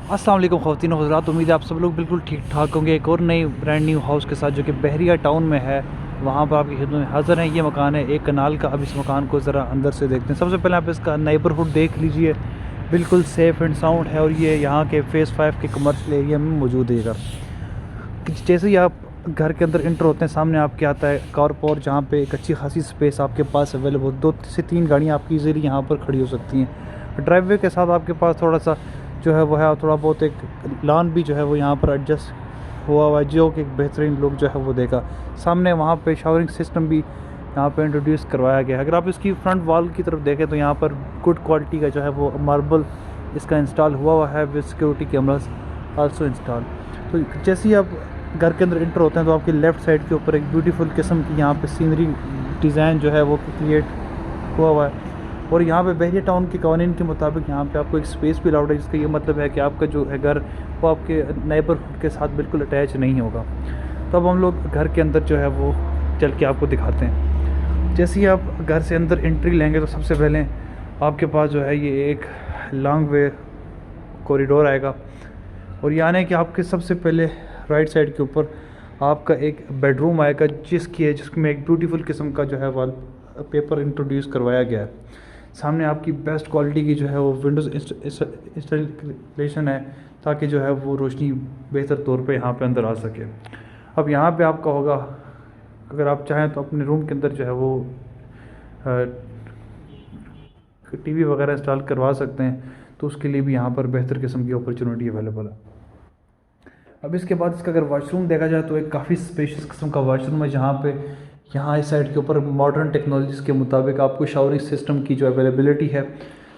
अस्सलाम वालेकुम ख़वातीन व हज़रात, उम्मीद है आप सब लोग बिल्कुल ठीक ठाक होंगे। एक और नई ब्रांड न्यू हाउस के साथ जो कि बहरिया टाउन में है, वहाँ पर आपकी खिदमत में हाज़िर हैं। ये मकान है एक कनाल का। अब इस मकान को ज़रा अंदर से देखते हैं। सबसे पहले आप इसका नेबरहुड देख लीजिए, बिल्कुल सेफ़ एंड साउंड है और ये यहाँ के फ़ेज़ 5 के कमर्शियल एरिया में मौजूद है। जैसे ही आप घर के अंदर इंटर होते हैं, सामने आपके आता है कारपोर्ट, जहाँ पे एक अच्छी खासी स्पेस आपके पास अवेलेबल, 2 से 3 गाड़ियाँ आपकी इजीली यहाँ पर खड़ी हो सकती हैं। ड्राइववे के साथ आपके पास थोड़ा सा जो है वो है, थोड़ा बहुत एक लॉन भी जो है वो यहाँ पर एडजस्ट हुआ है, जो कि एक बेहतरीन लुक जो है वो देगा। सामने वहाँ पे शावरिंग सिस्टम भी यहाँ पे इंट्रोड्यूस करवाया गया है। अगर आप इसकी फ्रंट वॉल की तरफ देखें तो यहाँ पर गुड क्वालिटी का जो है वो मार्बल इसका इंस्टॉल हुआ है with security cameras also install. तो जैसे ही आप घर के अंदर इंटर होते हैं तो आपके लेफ़्ट साइड के ऊपर एक ब्यूटीफुल किस्म की यहाँ पे सीनरी डिज़ाइन जो है वो क्रिएट हुआ है। और यहाँ पे बहरिया टाउन के कवानीन के मुताबिक यहाँ पे आपको एक स्पेस भी अलाउड है, जिसका ये मतलब है कि आपका जो है घर वो आपके नेबरहुड के साथ बिल्कुल अटैच नहीं होगा। तो अब हम लोग घर के अंदर जो है वो चल के आपको दिखाते हैं। जैसे ही आप घर से अंदर एंट्री लेंगे तो सबसे पहले आपके पास जो है ये एक लॉन्ग वे कॉरिडोर आएगा, और ये आने के आपके सबसे पहले राइट साइड के ऊपर आपका एक बेडरूम आएगा, जिसमें एक ब्यूटीफुल किस्म का जो है वॉल पेपर इंट्रोड्यूस करवाया गया है। सामने आपकी बेस्ट क्वालिटी की जो है वो विंडोज़ इंस्टॉलेशन है, ताकि जो है वो रोशनी बेहतर तौर पे यहाँ पे अंदर आ सके। अब यहाँ पे आपका होगा, अगर आप चाहें तो अपने रूम के अंदर जो है वो टीवी वगैरह इंस्टॉल करवा सकते हैं, तो उसके लिए भी यहाँ पर बेहतर किस्म की अपॉर्चुनिटी अवेलेबल है। अब इसके बाद इसका अगर वॉशरूम देखा जाए तो एक काफ़ी स्पेशियस किस्म का वॉशरूम है, जहाँ पे यहाँ इस साइड के ऊपर मॉडर्न टेक्नोलॉजीज़ के मुताबिक आपको शावरिंग सिस्टम की जो अवेलेबिलिटी है,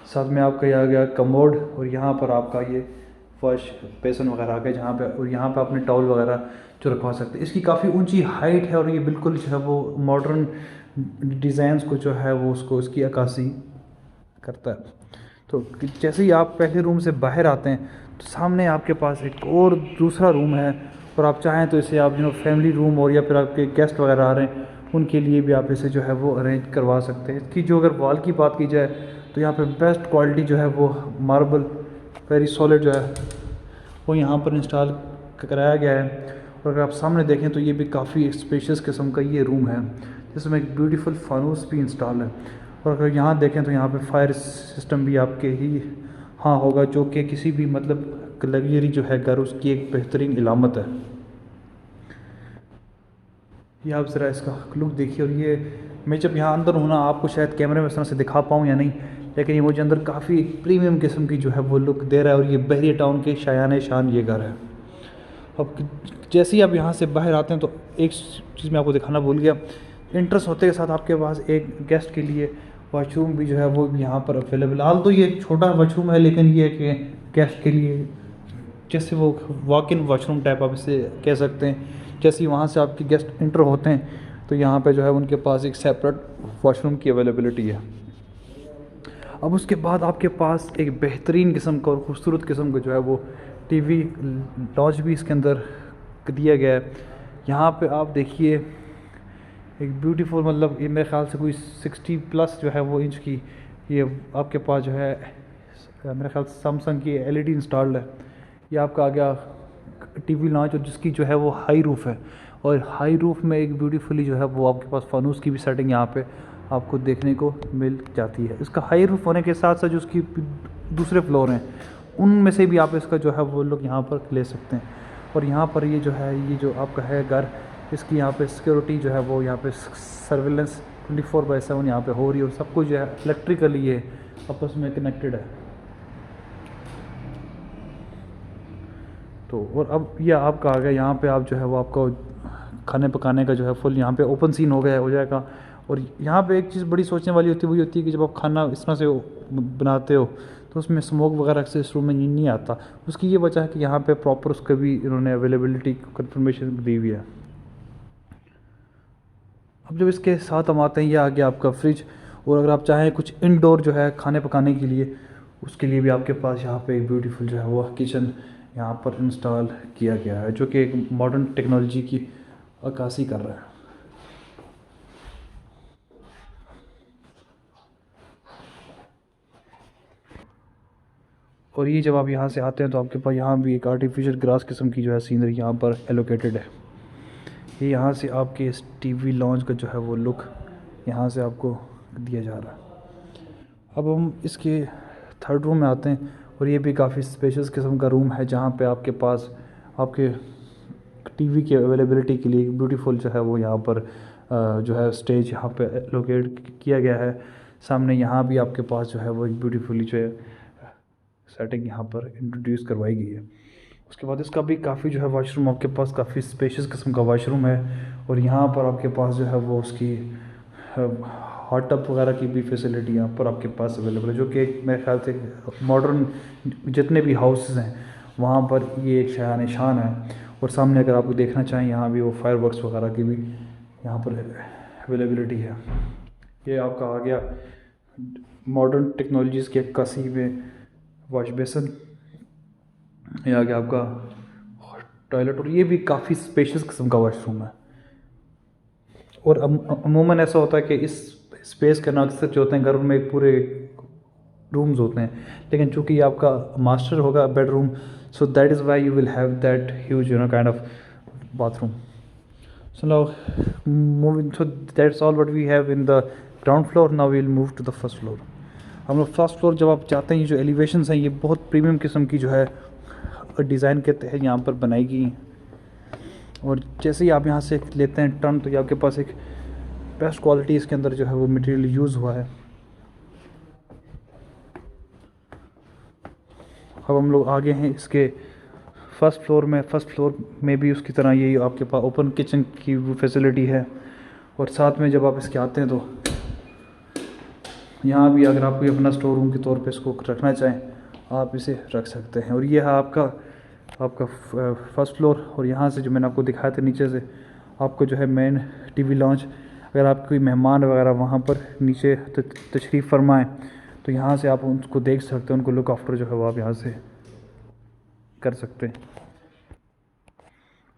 साथ में आपका यह आ गया कमोड, और यहाँ पर आपका ये वॉश बेसन वगैरह आ गया, जहाँ पे और यहाँ पे आपने टॉवल वगैरह जो रखवा सकते हैं। इसकी काफ़ी ऊंची हाइट है और ये बिल्कुल जो है वो मॉडर्न डिज़ाइंस को जो है वो उसको इसकी अक्कासी करता है। तो जैसे ही आप पहले रूम से बाहर आते हैं तो सामने आपके पास एक और दूसरा रूम है, और आप चाहें तो इसे आप फैमिली रूम, और या फिर आपके गेस्ट वगैरह आ रहे हैं उनके लिए भी आप इसे जो है वो अरेंज करवा सकते हैं। इसकी जो अगर वॉल की बात की जाए तो यहाँ पे बेस्ट क्वालिटी जो है वो मार्बल वेरी सॉलिड जो है वो यहाँ पर इंस्टॉल कराया गया है। और अगर आप सामने देखें तो ये भी काफ़ी स्पेशियस किस्म का ये रूम है, जिसमें एक ब्यूटीफुल फानूस भी इंस्टॉल है। और अगर यहाँ देखें तो यहाँ पे फायर सिस्टम भी आपके ही हाँ होगा, जो कि किसी भी मतलब लग्जरी जो है घर उसकी एक बेहतरीन इलामत है। ये आप ज़रा इसका लुक देखिए, और ये मैं जब यहाँ अंदर हूँ ना, आपको शायद कैमरे में इस तरह से दिखा पाऊँ या नहीं, लेकिन ये मुझे अंदर काफ़ी प्रीमियम किस्म की जो है वो लुक दे रहा है, और ये बहरिया टाउन के शायान शान ये घर है। अब जैसे ही आप यहाँ से बाहर आते हैं तो एक चीज़ मैं आपको दिखाना भूल गया, इंट्रेस होते के साथ आपके पास एक गेस्ट के लिए वॉशरूम भी जो है वो भी यहाँ पर अवेलेबल। हाल तो ये एक छोटा वॉशरूम है, लेकिन ये कि गेस्ट के लिए जैसे वो वॉक इन वॉशरूम टाइप आप इसे कह सकते हैं। जैसे ही वहाँ से आपके गेस्ट इंटर होते हैं तो यहाँ पे जो है उनके पास एक सेपरेट वॉशरूम की अवेलेबिलिटी है। अब उसके बाद आपके पास एक बेहतरीन किस्म का और ख़ूबसूरत किस्म का जो है वो टीवी लॉन्च भी इसके अंदर दिया गया है। यहाँ पे आप देखिए एक ब्यूटीफुल, मतलब ये मेरे ख्याल से कोई 60 प्लस जो है वो इंच की ये आपके पास जो है मेरे ख्याल से सैमसंग की एलईडी इंस्टॉल्ड है। ये आपका आ गया टीवी लॉन्च, और जिसकी जो है वो हाई रूफ़ है, और हाई रूफ़ में एक ब्यूटीफुली जो है वो आपके पास फानूस की भी सेटिंग यहाँ पे आपको देखने को मिल जाती है। इसका हाई रूफ़ होने के साथ साथ जो उसकी दूसरे फ्लोर हैं उनमें से भी आप इसका जो है वो लोग यहाँ पर ले सकते हैं। और यहाँ पर ये जो है ये जो आपका है घर, इसकी यहाँ पे सिक्योरिटी जो है वो यहाँ पे सर्विलेंस 24/7 यहाँ पे हो रही है, और सब कुछ जो है इलेक्ट्रिकली ये आपस में कनेक्टेड है। तो और अब ये आपका आ गया यहाँ पे, आप जो है वो आपको खाने पकाने का जो है फुल यहाँ पे ओपन सीन हो जाएगा। और यहाँ पे एक चीज़ बड़ी सोचने वाली होती है, वही होती है कि जब आप खाना इस तरह से बनाते हो तो उसमें स्मोक वगैरह से इस रूम में नहीं आता। उसकी ये वजह है कि यहाँ पे प्रॉपर उसका भी इन्होंने अवेलेबिलिटी कन्फर्मेशन दी हुई है। अब जब इसके साथ हम आते हैं, ये आ गया आपका फ्रिज, और अगर आप चाहें कुछ इनडोर जो है खाने पकाने के लिए, उसके लिए भी आपके पास यहाँ पे एक ब्यूटीफुल जो है वो किचन यहाँ पर इंस्टॉल किया गया है, जो कि एक मॉडर्न टेक्नोलॉजी की अक्कासी कर रहा है। और ये जब आप यहाँ से आते हैं तो आपके पास यहाँ भी एक आर्टिफिशियल ग्रास किस्म की जो है सीनरी यहाँ पर एलोकेटेड है। ये यहाँ से आपके इस टीवी लॉन्च का जो है वो लुक यहाँ से आपको दिया जा रहा है। अब हम इसके थर्ड रूम में आते हैं और ये भी काफ़ी स्पेशियस किस्म का रूम है, जहाँ पे आपके पास आपके टीवी की अवेलेबिलिटी के लिए ब्यूटीफुल जो है वो यहाँ पर जो है स्टेज यहाँ पे लोकेट किया गया है। सामने यहाँ भी आपके पास जो है वो एक ब्यूटीफुली जो है सेटिंग यहाँ पर इंट्रोड्यूस करवाई गई है। उसके बाद इसका भी काफ़ी जो है वाशरूम आपके पास काफ़ी स्पेशियस किस्म का वाशरूम है और यहाँ पर आपके पास जो है वो उसकी हॉट टब वगैरह की भी फैसिलिटी यहाँ पर आपके पास अवेलेबल है, जो कि मेरे ख्याल से मॉडर्न जितने भी हाउसेस हैं वहाँ पर ये एक शान निशान है। और सामने अगर आपको देखना चाहें यहाँ भी वो फायर वर्क्स वगैरह की भी यहाँ पर अवेलेबिलिटी है। ये आपका आ गया मॉडर्न टेक्नोलॉजीज़ के कसी में वॉश बेसन। ये आ गया आपका टॉयलेट और ये भी काफ़ी स्पेशियस किस्म का वॉशरूम है। और अमूमन ऐसा होता है कि इस स्पेस के अक्सर जो होते हैं घरों में पूरे रूम्स होते हैं, लेकिन चूंकि ये आपका मास्टर होगा bedroom, so that is why you will have that huge kind of bathroom. So now moving, so that's all what we have in the ground floor. Now we will move to the first floor. हम लोग first floor जब आप जाते हैं, ये जो elevations हैं ये बहुत प्रीमियम किस्म की जो है डिज़ाइन के तहत यहाँ पर बनाई गई हैं। और जैसे ही आप यहाँ से लेते हैं टर्न, तो ये आपके पास एक बेस्ट क्वालिटी इसके अंदर जो है वो मटेरियल यूज़ हुआ है। अब हम लोग आगे हैं इसके फर्स्ट फ्लोर में भी उसकी तरह यही आपके पास ओपन किचन की फैसिलिटी है। और साथ में जब आप इसके आते हैं तो यहाँ भी अगर आप कोई अपना स्टोर रूम के तौर पे इसको रखना चाहें आप इसे रख सकते हैं। और ये है आपका फर्स्ट फ्लोर। और यहाँ से जो मैंने आपको दिखाया था नीचे से आपको जो है मेन टीवी लॉन्च, अगर आप कोई मेहमान वगैरह वहाँ पर नीचे तशरीफ़ फरमाएं तो यहाँ से आप उनको देख सकते हैं, उनको लुक आफ्टर जो है वो आप यहाँ से कर सकते हैं।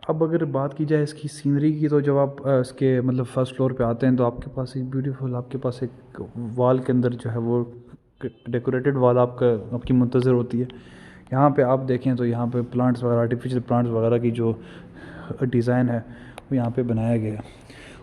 अब अगर बात की जाए इसकी सीनरी की, तो जब आप इसके मतलब फर्स्ट फ्लोर पे आते हैं तो आपके पास एक ब्यूटीफुल आपके पास एक वॉल के अंदर जो है वो डेकोरेटेड वॉल आपकी मुंतज़र होती है। यहाँ पे आप देखें तो यहाँ पे प्लांट्स वगैरह आर्टिफिशियल प्लांट्स वगैरह की जो डिज़ाइन है वो यहाँ पे बनाया गया है।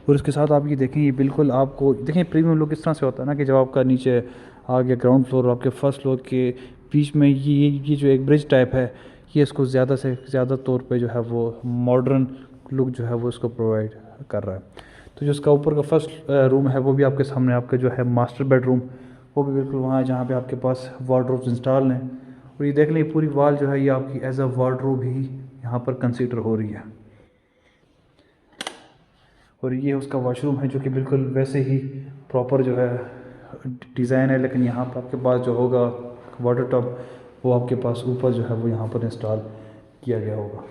और इसके साथ आप ये देखें, ये बिल्कुल आपको देखें प्रीमियम लुक इस तरह से होता है ना कि जब आपका नीचे आ गया ग्राउंड फ्लोर और आपके फर्स्ट फ्लोर के बीच में ये जो एक ब्रिज टाइप है, ये इसको ज़्यादा से ज़्यादा तौर पे जो है वो मॉडर्न लुक जो है वो इसको प्रोवाइड कर रहा है। तो जो इसका ऊपर का फर्स्ट रूम है वो भी आपके सामने आपका जो है मास्टर बेडरूम, वो भी बिल्कुल वहाँ है जहाँ पे आपके पास वार्डरोब्स इंस्टॉल हैं। और ये देख लें पूरी वॉल जो है ये आपकी एज अ वार्डरोब ही यहाँ पर कंसीडर हो रही है। और ये उसका वॉशरूम है जो कि बिल्कुल वैसे ही प्रॉपर जो है डिज़ाइन है, लेकिन यहाँ पर आपके पास जो होगा वाटर टब वो आपके पास ऊपर जो है वो यहाँ पर इंस्टॉल किया गया होगा।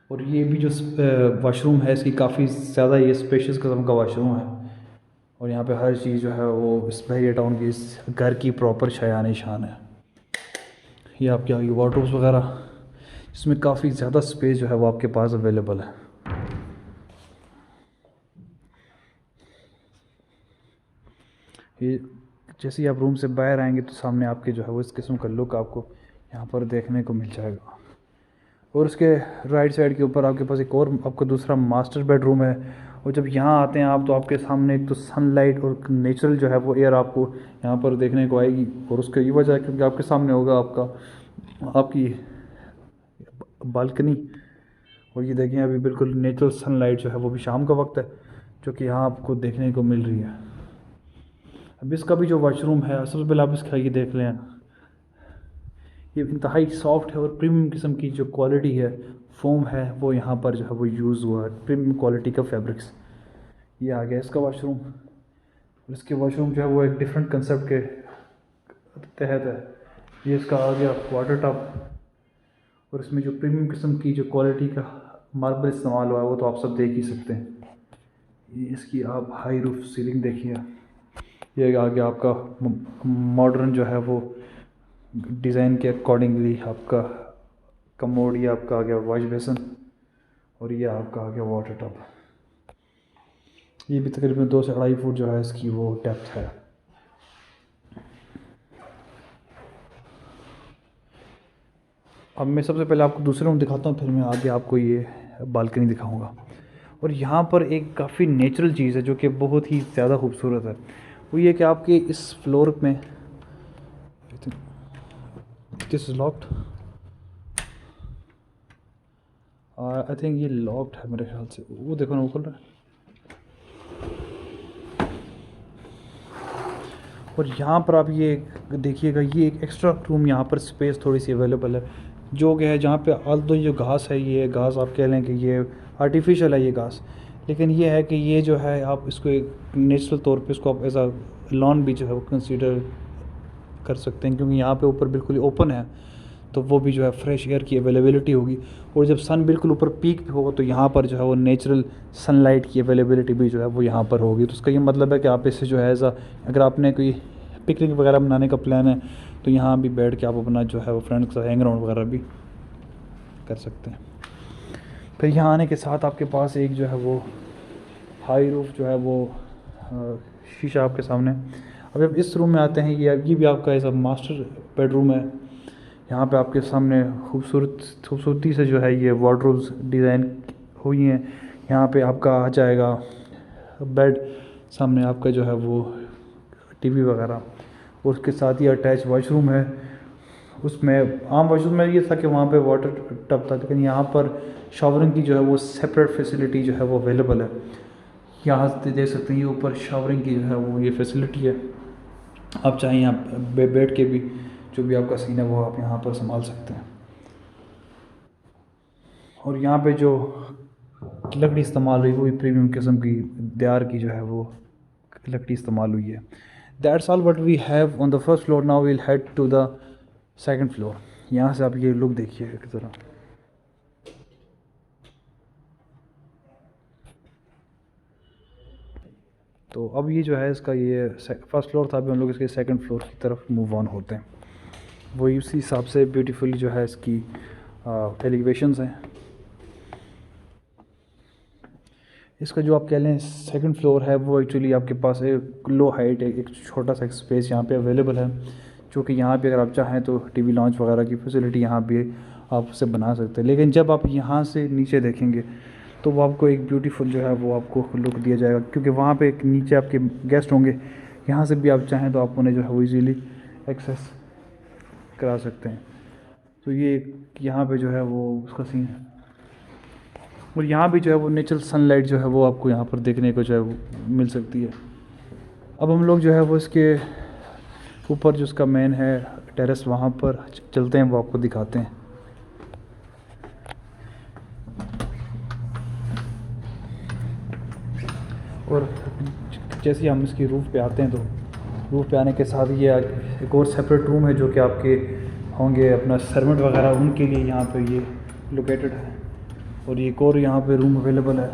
और ये भी जो वॉशरूम है इसकी काफ़ी ज़्यादा ये स्पेशियस किस्म का वॉशरूम है। और यहाँ पे हर चीज़ जो है वो इस बहरिया टाउन की इस घर की प्रॉपर शायान शान है। ये आपके आगे वार्डरोब्स वगैरह, इसमें काफ़ी ज़्यादा स्पेस जो है वो आपके पास अवेलेबल है। ये जैसे ही आप रूम से बाहर आएंगे तो सामने आपके जो है वो इस किस्म का लुक आपको यहाँ पर देखने को मिल जाएगा। और उसके राइट साइड के ऊपर आपके पास एक और आपका दूसरा मास्टर बेडरूम है। और जब यहाँ आते हैं आप तो आपके सामने एक तो सनलाइट और नेचुरल जो है वो एयर आपको यहाँ पर देखने को आएगी। और उसका ये वजह है क्योंकि आपके सामने होगा आपकी बालकनी। और ये देखें अभी बिल्कुल नेचुरल सनलाइट जो है वो भी शाम का वक्त है जो कि यहाँ आपको देखने को मिल रही है। अब इसका भी जो वॉशरूम है सबसे पहले आप इसका ये देख लें, ये इंतहाई सॉफ्ट है और प्रीमियम किस्म की जो क्वालिटी है फोम है वो यहाँ पर जो है वो यूज़ हुआ है, प्रीमियम क्वालिटी का फैब्रिक्स। ये आ गया इसका वॉशरूम। और इसके वॉशरूम जो है वो एक डिफरेंट कंसेप्ट के तहत है। ये इसका आ गया वाटर टब। और इसमें जो प्रीमियम किस्म की जो क्वालिटी का मार्बल इस्तेमाल हुआ है वो तो आप सब देख ही सकते हैं। ये इसकी आप हाई रूफ सीलिंग देखिए। ये आ गया आपका मॉडर्न जो है वो डिज़ाइन के अकॉर्डिंगली आपका कमोड, ये आपका आ गया वॉश बेसन। और ये आपका आ गया वाटर टब। ये भी तकरीबन 2 से 2.5 फुट जो है इसकी वो डेप्थ है। अब मैं सबसे पहले आपको दूसरे रूम दिखाता हूँ, फिर मैं आगे आपको ये बालकनी दिखाऊंगा। और यहाँ पर एक काफ़ी नेचुरल चीज़ है जो कि बहुत ही ज़्यादा खूबसूरत है। वो ये कि आपके इस फ्लोर में, this is locked, I think ये लॉक्ड है मेरे ख्याल से। वो देखो ना, वो खुल रहा है। और यहाँ पर आप ये देखिएगा, ये एक एक्स्ट्रा रूम यहाँ पर स्पेस थोड़ी सी अवेलेबल है, जो कि है जहाँ पे ऑल दो ये घास है, ये घास आप कह लें कि ये आर्टिफिशियल है ये घास, लेकिन ये है कि ये जो है आप इसको एक नेचुरल तौर पे इसको आप एज अ लॉन भी जो है वो कंसीडर कर सकते हैं, क्योंकि यहाँ पे ऊपर बिल्कुल ओपन है, तो वो भी जो है फ्रेश एयर की अवेलेबिलिटी होगी। और जब सन बिल्कुल ऊपर पीक पे होगा तो यहाँ पर जो है वो नेचुरल सनलाइट की अवेलेबिलिटी भी जो है वो यहाँ पर होगी। तो उसका ये मतलब है कि आप इससे जो है एज़ अगर आपने कोई पिकनिक वगैरह बनाने का प्लान है तो यहाँ भी बैठ के आप अपना जो है वो फ्रेंड्स के साथ हैंग अराउंड वगैरह भी कर सकते हैं। फिर यहाँ आने के साथ आपके पास एक जो है वो हाई रूफ जो है वो शीशा आपके सामने। अब आप इस रूम में आते हैं, ये भी आपका ऐसा मास्टर बेडरूम है। यहाँ पे आपके सामने खूबसूरती से जो है ये वार्डरोब्स डिज़ाइन हुई हैं। यहाँ पे आपका आ जाएगा बेड, सामने आपका जो है वो टीवी वगैरह, और उसके साथ ही अटैच वॉशरूम है। उसमें आम वॉशरूम में ये था कि वहाँ पे वाटर टब था, लेकिन यहाँ पर शावरिंग की जो है वो सेपरेट फैसिलिटी जो है वो अवेलेबल है। यहाँ से देख सकते हैं ये ऊपर शावरिंग की जो है वो ये फैसिलिटी है। आप चाहें यहाँ बैठ के भी जो भी आपका सीन है वो आप यहाँ पर संभाल सकते हैं। और यहाँ पे जो लकड़ी इस्तेमाल हुई वो भी प्रीमियम किस्म की देयार की जो है वो लकड़ी इस्तेमाल हुई है। That's all what we have on the first floor. Now we'll head to the second floor. यहाँ से आप ये लुक देखिए एक तरह। तो अब ये जो है इसका ये फर्स्ट फ्लोर था, अभी हम लोग इसके सेकंड फ्लोर की तरफ मूव ऑन होते हैं। वही उसी हिसाब से ब्यूटीफुली जो है इसकी एलिवेशंस हैं। इसका जो आप कह लें सेकंड फ्लोर है वो एक्चुअली आपके पास एक लो हाइट एक छोटा सा स्पेस यहाँ पे अवेलेबल है, जो कि यहाँ पे अगर आप चाहें तो टीवी लॉन्च वगैरह की फैसिलिटी यहाँ भी आप उसे बना सकते हैं। लेकिन जब आप यहाँ से नीचे देखेंगे तो वो आपको एक ब्यूटीफुल जो है वो आपको लुक दिया जाएगा, क्योंकि वहाँ पे एक नीचे आपके गेस्ट होंगे। यहाँ से भी आप चाहें तो आप उन्हें जो है वो ईज़िली एक्सेस करा सकते हैं। तो ये यहाँ पे जो है वो उसका सीन है। और यहाँ भी जो है वो नेचुरल सनलाइट जो है वो आपको यहाँ पर देखने को जो है वो मिल सकती है। अब हम लोग जो है वो इसके ऊपर जो उसका मेन है टेरेस, वहाँ पर चलते हैं, वो आपको दिखाते हैं। और जैसे ही हम इसकी रूफ़ पे आते हैं तो रूफ़ पे आने के साथ ये एक और सेपरेट रूम है जो कि आपके होंगे अपना सर्वेंट वगैरह उनके लिए यहाँ पे ये लोकेटेड है। और एक और यहाँ पे रूम अवेलेबल है।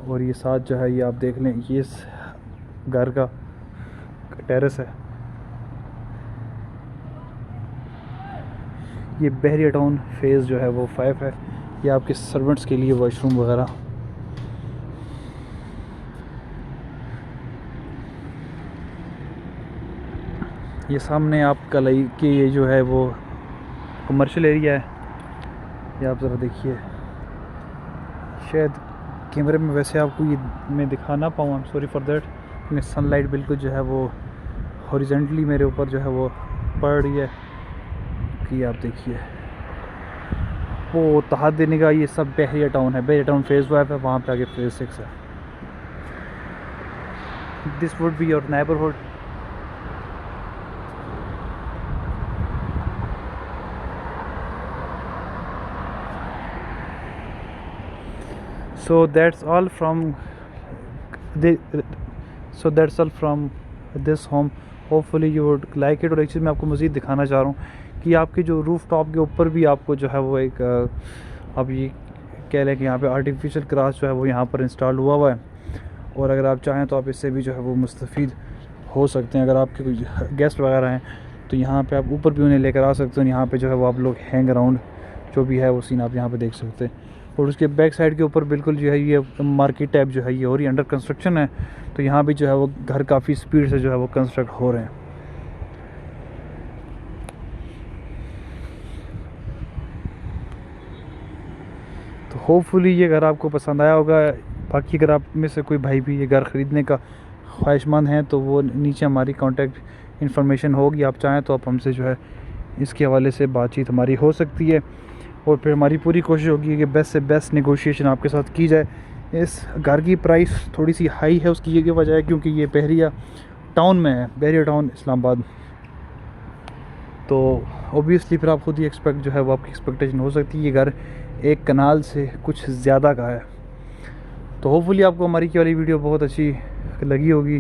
और ये साथ जो है ये आप देख लें, ये इस घर का टेरेस है। ये बहरिया टाउन फेज़ जो है वो 5 है। ये आपके सर्वेंट्स के लिए वॉशरूम वगैरह। ये सामने आपका लाई कि ये जो है वो कमर्शियल एरिया है। ये आप ज़रा देखिए, शायद कैमरे में वैसे आपको ये मैं दिखा ना पाऊँ, I am sorry for that, क्योंकि सनलाइट बिल्कुल जो है वो हॉरिजेंटली मेरे ऊपर जो है वो पड़ रही है। कि आप देखिए वो तहाद देने का, ये सब बहरिया टाउन है। बहरिया टाउन फेज़ 5 है, वहाँ पे आगे फेज़ 6 है। This would be your neighbourhood. So that's all from this home. Hopefully you would like it। और एक चीज़ मैं आपको मज़ीद दिखाना चाह रहा हूँ कि आपके जो रूफ़ टॉप के ऊपर भी आपको जो है वो एक अब ये कह लें कि यहाँ पे आर्टिफिशियल ग्रास जो है वो यहाँ पर इंस्टॉल हुआ है। और अगर आप चाहें तो आप इससे भी जो है वो मुस्तफ़ीद हो सकते हैं। अगर आपके कोई गेस्ट वगैरह हैं तो यहाँ पे आप ऊपर भी उन्हें लेकर आ सकते हैं। यहाँ पे जो है वो आप लोग हैंग अराउंड जो भी है वो सीन आप यहाँ पे देख सकते हैं। और उसके बैक साइड के ऊपर बिल्कुल जो है ये मार्केट टाइप जो है ये और ये अंडर कंस्ट्रक्शन है। तो यहाँ भी जो है वो घर काफ़ी स्पीड से जो है वो कंस्ट्रक्ट हो रहे हैं। तो होपफुली ये घर आपको पसंद आया होगा। बाकी अगर आप में से कोई भाई भी ये घर ख़रीदने का ख्वाहिशमंद हैं तो वो नीचे हमारी कॉन्टैक्ट इन्फॉर्मेशन होगी, आप चाहें तो आप हमसे जो है इसके हवाले से बातचीत हमारी हो सकती है। और फिर हमारी पूरी कोशिश होगी कि बेस्ट से बेस्ट नेगोशिएशन आपके साथ की जाए। इस घर की प्राइस थोड़ी सी हाई है, उसकी ये वजह है क्योंकि ये बहरिया टाउन में है, बहरिया टाउन इस्लामाबाद। तो ओबियसली फिर आप खुद ही एक्सपेक्ट जो है वो आपकी एक्सपेक्टेशन हो सकती है। ये घर एक कनाल से कुछ ज़्यादा का है। तो होपफुली आपको हमारी की वाली वीडियो बहुत अच्छी लगी होगी।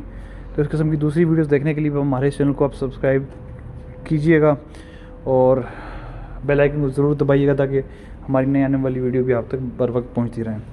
तो इस किस्म की दूसरी वीडियोस देखने के लिए हमारे चैनल को आप सब्सक्राइब कीजिएगा और बेल आइकन को ज़रूर दबाइएगा ताकि हमारी नई आने वाली वीडियो भी आप तक बर वक्त पहुँचती रहें।